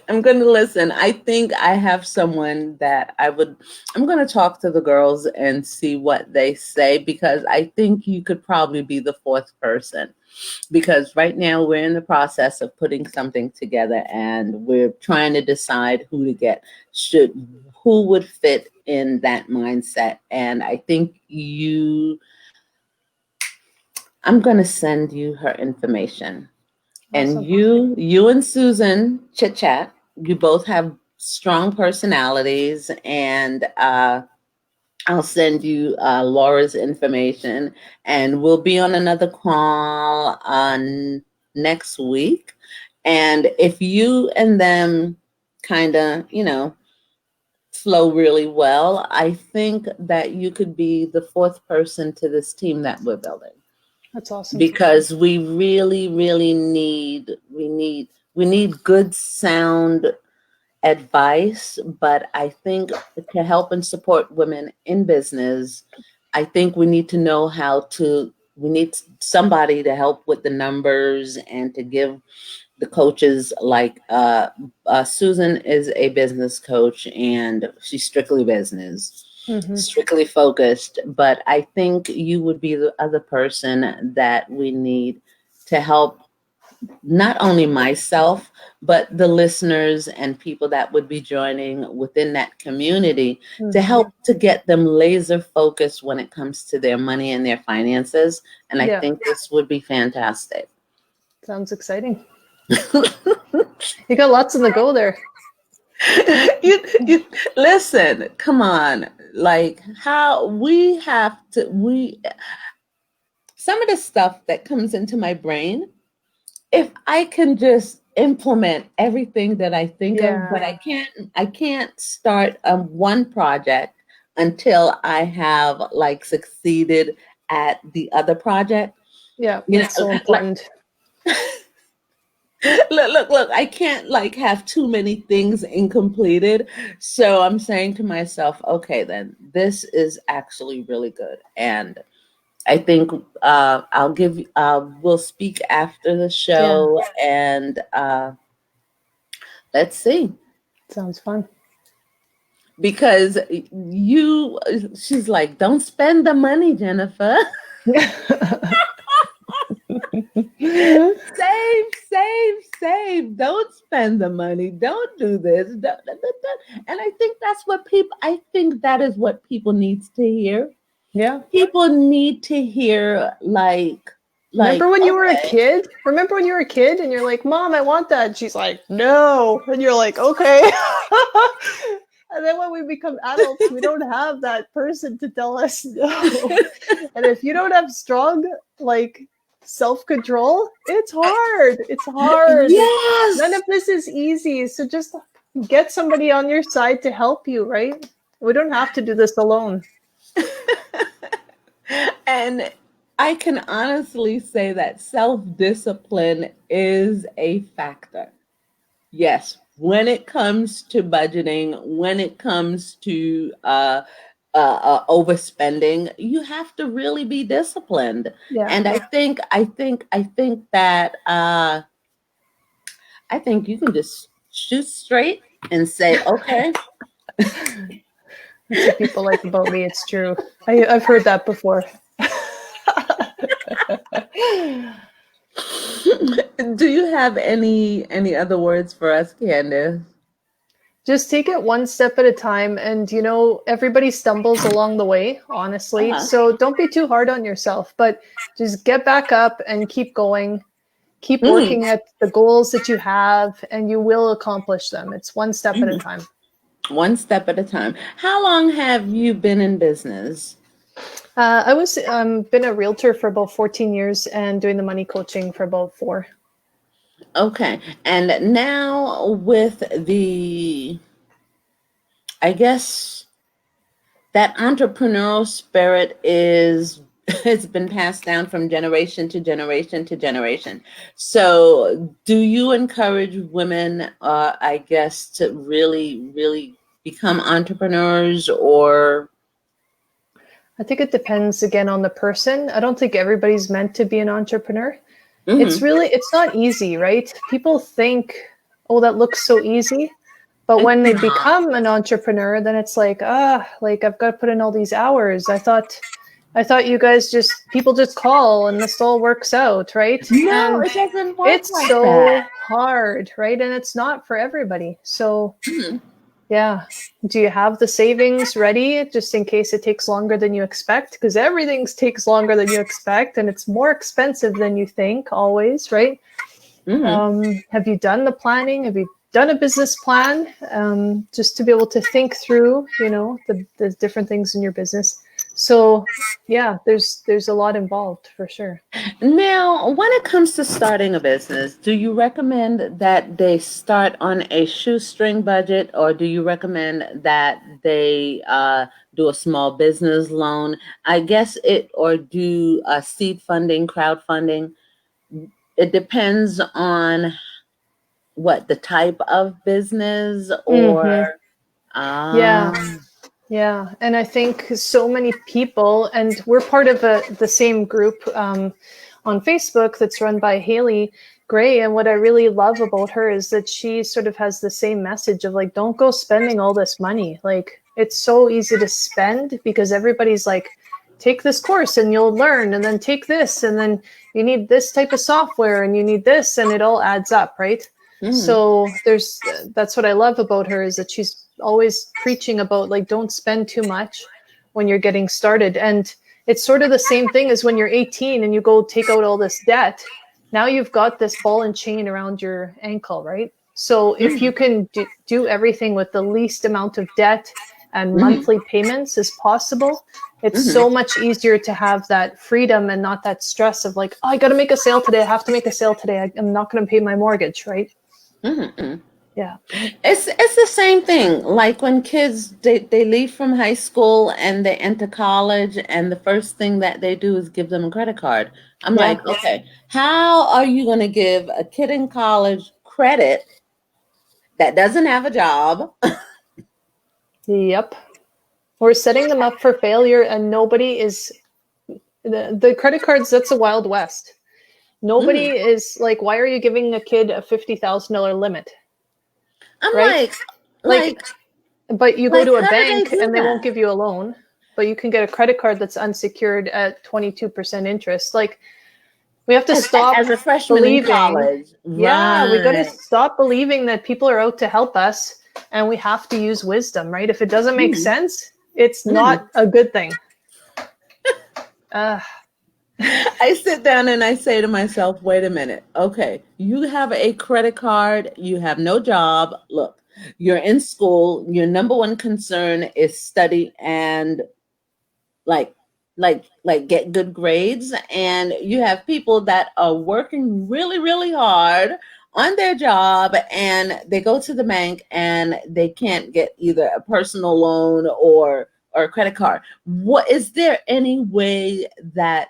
I'm gonna listen. I think I have someone that I'm gonna talk to the girls and see what they say, because I think you could probably be the fourth person. Because right now we're in the process of putting something together and we're trying to decide should who would fit in that mindset. And I think I'm going to send you her information, and Awesome. you and Susan chit chat. You both have strong personalities, and I'll send you Laura's information, and we'll be on another call on next week. And if you and them kind of, flow really well, I think that you could be the fourth person to this team that we're building, That's awesome. because we really, really need good sound advice. But I think to help and support women in business, I think we need somebody to help with the numbers and to give the coaches, like Susan is a business coach, and she's strictly business, Mm-hmm. strictly focused. But I think you would be the other person that we need to help, not only myself, but the listeners and people that would be joining within that community, to Mm-hmm. help to get them laser focused when it comes to their money and their finances. And I Yeah, think this would be fantastic. sounds exciting. You got lots in the go there. you listen, come on. Like, how we have to we some of the stuff that comes into my brain, if I can just implement everything that I think of, but Yeah, I can't start one project until I have like succeeded at the other project. yeah, You that's know, so like, important. look, I can't like have too many things incompleted. So I'm saying to myself, okay, then this is actually really good. And I think we'll speak after the Yeah, show, and let's see. sounds fun. Because she's like, don't spend the money, Jennifer. Save, save, save. Don't spend the money. Don't do this. And I think that is what people needs to hear. Yeah. People need to hear Remember when you were a okay. kid? Remember when you were a kid and you're like, Mom, I want that. And she's like, no. And you're like, okay. And then when we become adults, we don't have that person to tell us no. And if you don't have strong, like, self control, it's hard. It's hard. None Yes. of this is easy. So just get somebody on your side to help you, right? We don't have to do this alone. And I can honestly say that self-discipline is a factor. Yes, when it comes to budgeting, when it comes to overspending. You have to really be disciplined. Yeah. And I think that I think you can just shoot straight and say, okay. That's what people like about me. It's true. I've heard that before. Do you have any other words for us, Candace? Just take it one step at a time. And, everybody stumbles along the way, honestly. Uh-huh. So don't be too hard on yourself, but just get back up and keep going. Keep Mm, working at the goals that you have, and you will accomplish them. It's one step at a mm. time. One step at a time. How long have you been in business? I was been a realtor for about 14 years and doing the money coaching for about 4. Okay. And now with I guess that entrepreneurial spirit is it's been passed down from generation to generation to generation. So do you encourage women, I guess, to really become entrepreneurs or I think it depends again on the person. I don't think everybody's meant to be an entrepreneur. Mhm. It's not easy, right? People think, oh, that looks so easy. But It's when they not. become an entrepreneur, then it's like, like I've got to put in all these hours. I thought you guys people just call and this all works out, right? No, And it doesn't work it's like that. so hard, right? And it's not for everybody. So, Mhm. yeah. Do you have the savings ready just in case it takes longer than you expect? Because everything takes longer than you expect and it's more expensive than you think, always, right? Mhm. Have you done the planning? Have you done a business plan, just to be able to think through, the different things in your business? So, yeah, there's a lot involved for sure. Now, when it comes to starting a business, do you recommend that they start on a shoestring budget, or do you recommend that they do a small business loan? I guess or do seed funding, crowdfunding. It depends on what the type of business or. Mm-hmm. Yeah. Um, Yeah, and I think so many people, and we're part of the same group on Facebook that's run by Haley Gray. And what I really love about her is that she sort of has the same message of like, don't go spending all this money. Like, it's so easy to spend because everybody's like, take this course and you'll learn, and then take this, and then you need this type of software, and you need this, and it all adds up, right? mhm, So that's what I love about her, is that she's always preaching about like, don't spend too much when you're getting started. And it's sort of the same thing as when you're 18 and you go take out all this debt. Now you've got this ball and chain around your ankle, right? So if you mhm, can do everything with the least amount of debt and mhm, monthly payments as possible, it's mhm, so much easier to have that freedom and not that stress of like, oh, I got to make a sale today. I have to make a sale today. I'm not going to pay my mortgage, right? mhm, mhm. Yeah. It's the same thing. Like when kids they leave from high school and they enter college, and the first thing that they do is give them a credit card. I'm Yeah. like, okay, how are you going to give a kid in college credit that doesn't have a job? Yep. We're setting them up for failure, and nobody is the credit cards. That's a wild west. Nobody Mm. is like, why are you giving a kid a $50,000 limit, I'm right? Like, like, but you go like, to a how do they bank do and they won't that? give you a loan, but you can get a credit card that's unsecured at 22% interest. Like, we have to stop As a freshman in believing. college, Yeah, we got to right? stop believing that people are out to help us, and we have to use wisdom, right? If it doesn't make Mm, sense, it's mm. not a good thing. Uh, I sit down and I say to myself, wait a minute. Okay, you have a credit card, you have no job. Look, you're in school, your number one concern is study and like like get good grades, and you have people that are working really hard on their job, and they go to the bank and they can't get either a personal loan or a credit card. What is there any way that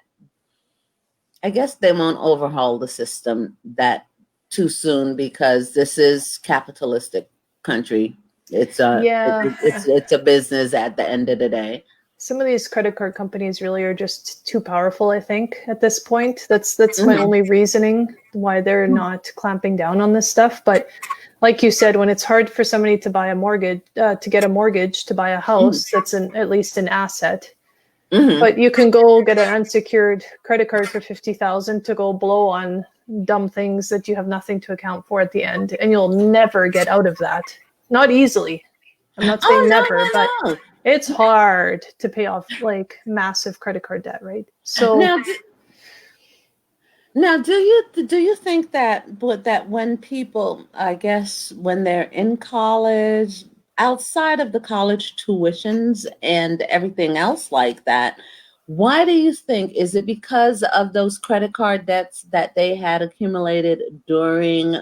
I guess they won't overhaul the system that too soon because this is capitalistic country. Yeah. It's a business at the end of the day. Some of these credit card companies really are just too powerful, I think, at this point. That's my Mhm. only reasoning why they're not clamping down on this stuff. But like you said, when it's hard for somebody to buy a mortgage, to get a mortgage to buy a Mhm. house, that's at least an asset. Mhm. But you can go get an unsecured credit card for 50,000 to go blow on dumb things that you have nothing to account for at the end, and you'll never get out of that. Not easily. I'm not saying Oh, never, but no, no, it's hard to pay off like massive credit card debt, right? no. So Now, do you think that when people, I guess, when they're in college, outside of the college tuitions and everything else like that, why do you think, is it because of those credit card debts that they had accumulated during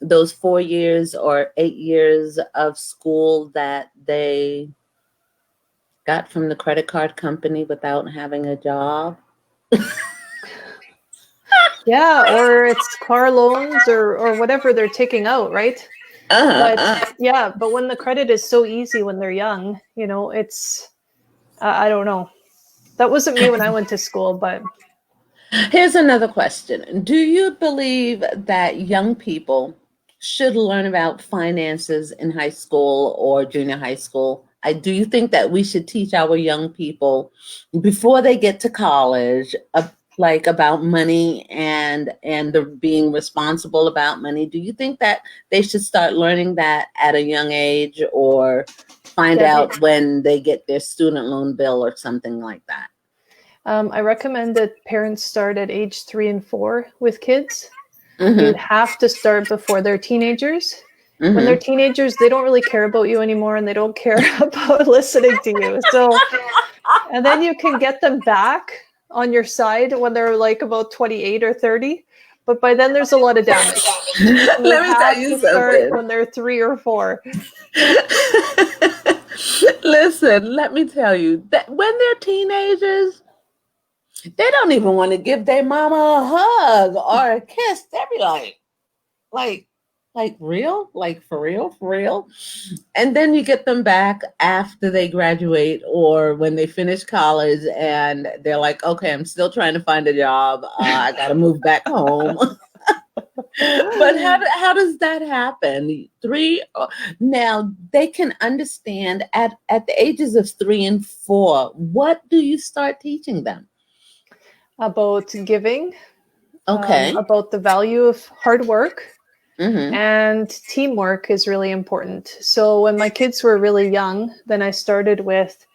those 4 years or 8 years of school that they got from the credit card company without having a job? yeah, or it's car loans or whatever they're taking out, right? Uh, But uh. yeah, but when the credit is so easy when they're young, it's I don't know. That wasn't me when I went to school, but Here's another question. Do you believe that young people should learn about finances in high school or junior high school? Do you think that we should teach our young people before they get to college, like about money and the being responsible about money? Do you think that they should start learning that at a young age, or find yeah, out when they get their student loan bill or something like that? I recommend that parents start at age 3 and 4 with kids. You Mm-hmm. have to start before they're teenagers. When they're Mm-hmm. teenagers, they don't really care about you anymore and they don't care about listening to you. So, and then you can get them back on your side when they're like about 28 or 30. But by then, there's a lot of damage. You Let me tell have you to start something. when they're 3 or 4. Listen, let me tell you that when they're teenagers, they don't even want to give their mama a hug or a kiss. They be like, real, like for real. And then you get them back after they graduate or when they finish college, and they're like, okay, I'm still trying to find a job. I got to move back home. But how does that happen? Now they can understand at the ages of 3 and 4. What do you start teaching them? About giving, Okay. about the value of hard work, Mm-hmm. and teamwork is really important. So when my kids were really young, then I started with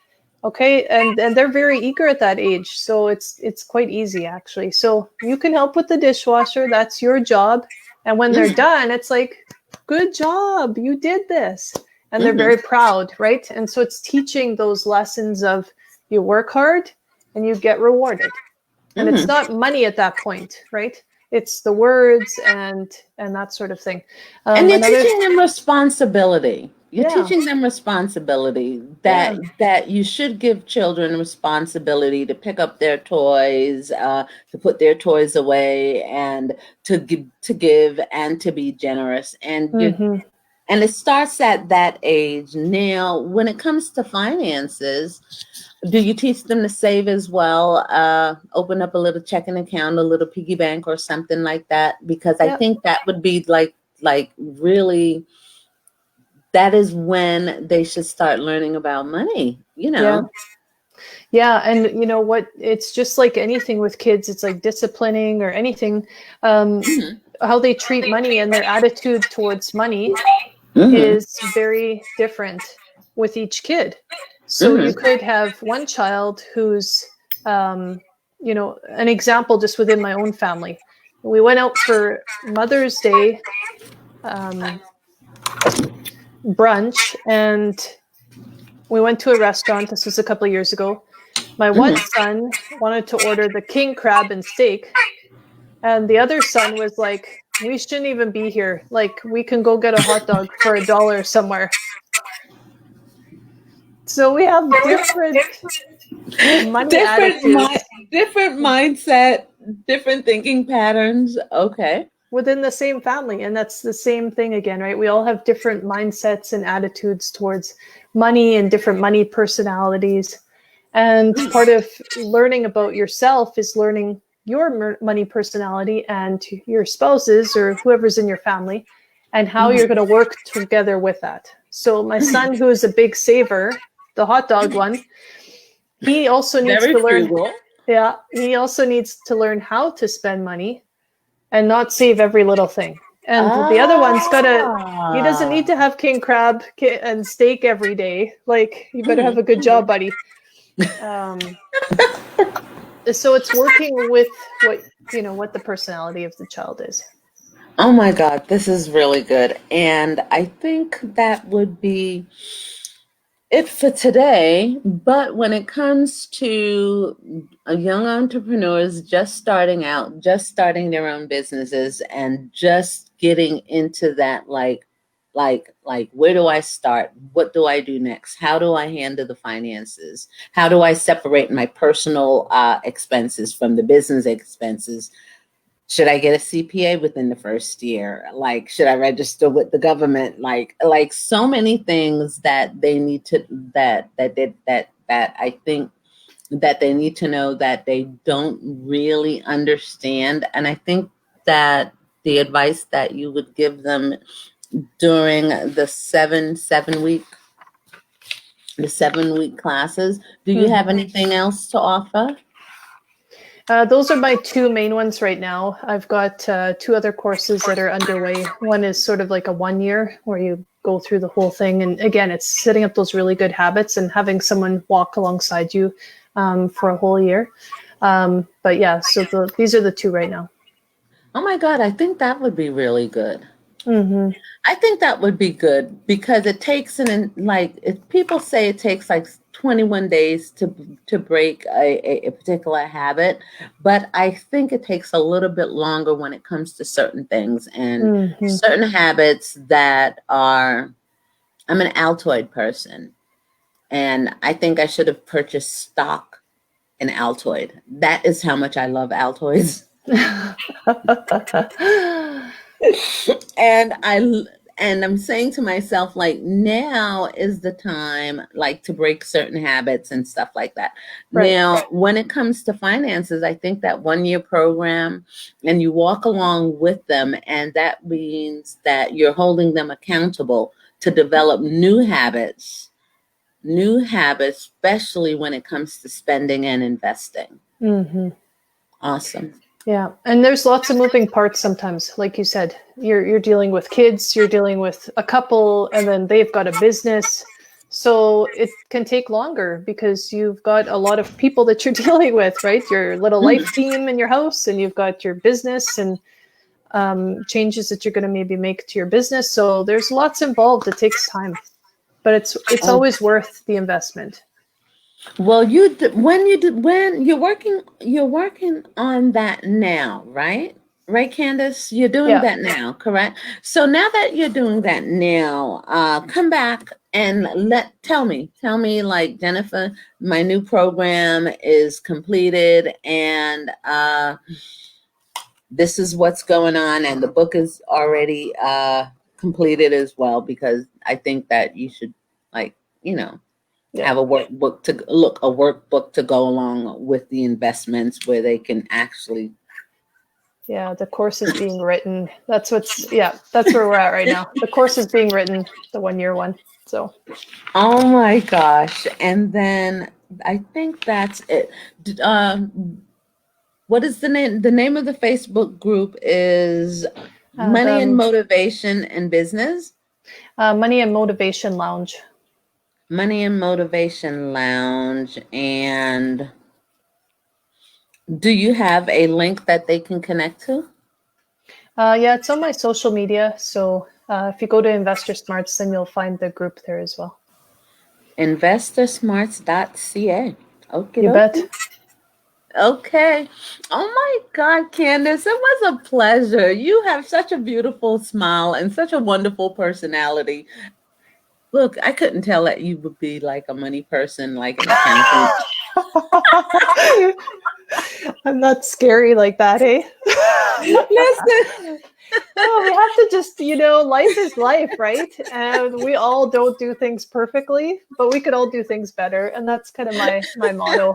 okay, and they're very eager at that age, so it's quite easy actually. So you can help with the dishwasher, that's your job. And when they're Mm-hmm. done, it's like, good job, you did this. And they're Mm-hmm. very proud, right? And so it's teaching those lessons of you work hard and you get rewarded. And it's Mm-hmm. not money at that point, right? It's the words and that sort of thing. And you're Another, teaching them responsibility. You're yeah, teaching them responsibility, yeah. that you should give children responsibility to pick up their toys, to put their toys away, and to give and to be generous. Hmm. And it starts at that age. Now, when it comes to finances, do you teach them to save as well? Open up a little checking account, a little piggy bank, or something like that? Because I Yeah, think that would be like really, that is when they should start learning about money. yeah. Yeah, and you know what? It's just like anything with kids. It's like disciplining or anything. Hmm. How they treat money and their attitude towards money Hmm. is very different with each kid. So you Hmm. could have one child who's, an example just within my own family. We went out for Mother's Day um, brunch and we went to a restaurant. This was a couple of years ago. My one Hmm. son wanted to order the king crab and steak, and the other son was like, we shouldn't even be here. Like, we can go get a hot dog for $1 somewhere. So we have different money Different attitudes. different mindset, different thinking patterns. Okay. within the same family. And that's the same thing again, right? We all have different mindsets and attitudes towards money and different money personalities. And part of learning about yourself is learning your money personality and your spouses or whoever's in your family and how you're going to work together with that. So my son, who is a big saver, the hot dog one, he also needs Very to learn. frugal. Yeah, he also needs to learn how to spend money and not save every little thing. And the other one's he doesn't need to have king crab and steak every day. Like, you better have a good job, buddy. So it's working with what the personality of the child is. Oh my God, this is really good. And I think that would be it for today. But when it comes to young entrepreneurs just starting out, just starting their own businesses, and just getting into that, where do I start? What do I do next? How do I handle the finances? How do I separate my personal expenses from the business expenses? Should I get a CPA within the first year? Like, should I register with the government? Like so many things that they need to that I think that they need to know that they don't really understand. And I think that the advice that you would give them during the 7 week classes. Do you have anything else to offer? Those are my two main ones right now. I've got two other courses that are underway. One is sort of like a 1 year where you go through the whole thing. And again, it's setting up those really good habits and having someone walk alongside you for a whole year. But yeah, so these are the two right now. Oh my God, I think that would be really good. Mm-hmm. I think that would be good because it takes if people say it takes like 21 days to break a particular habit, but I think it takes a little bit longer when it comes to certain things and certain habits that are. I'm an Altoid person, and I think I should have purchased stock in Altoid. That is how much I love Altoids. And I'm saying to myself, like, now is the time, like, to break certain habits and stuff like that. Right. Now, when it comes to finances, I think that 1 year program, and you walk along with them, and that means that you're holding them accountable to develop new habits, especially when it comes to spending and investing. Awesome. Yeah, and there's lots of moving parts sometimes. Like you said, you're dealing with kids, you're dealing with a couple, and then they've got a business. So it can take longer because you've got a lot of people that you're dealing with, right? Your little life team in your house, and you've got your business and changes that you're going to maybe make to your business. So there's lots involved. It takes time, but it's always worth the investment. Well, when you're working on that now, right? Right, Candice? You're doing that now, correct? So now that you're doing that now, come back and tell me, like, Jennifer, my new program is completed, and this is what's going on, and the book is already completed as well, because I think that you should, like, have a workbook to go along with the investments where they can actually. Yeah, the course is being written. That's where we're at right now. The course is being written, the 1 year one. So. Oh my gosh. And then I think that's it. What is the name? The name of the Facebook group is Money and Motivation and Business. Money and Motivation Lounge. Money and Motivation Lounge. And do you have a link that they can connect to? Yeah, it's on my social media. So if you go to Investor Smarts, then you'll find the group there as well. InvestorSmarts.ca. Okay. You bet. Okay. Oh my God, Candice, it was a pleasure. You have such a beautiful smile and such a wonderful personality. Look, I couldn't tell that you would be like a money person, like an accountant. I'm not scary like that, eh? Listen. No, we have to just, life is life, right? And we all don't do things perfectly, but we could all do things better. And that's kind of my motto.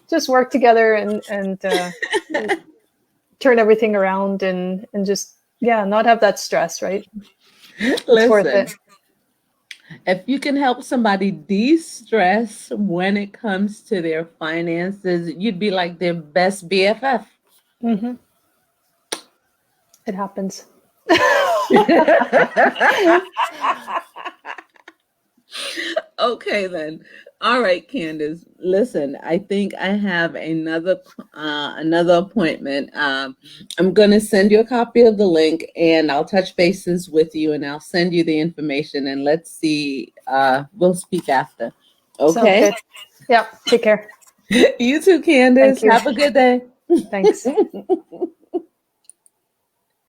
Just work together and turn everything around and just, not have that stress, right? It's worth Listen, it. if you can help somebody de-stress when it comes to their finances, you'd be like their best BFF. Mm-hmm. It happens. Okay then. All right, Candice. Listen, I think I have another appointment. I'm gonna send you a copy of the link, and I'll touch bases with you, and I'll send you the information, and let's see. We'll speak after. Sounds Okay. good. Yeah. Take care. You too, Thank Candice. you. Have a good day. Thanks.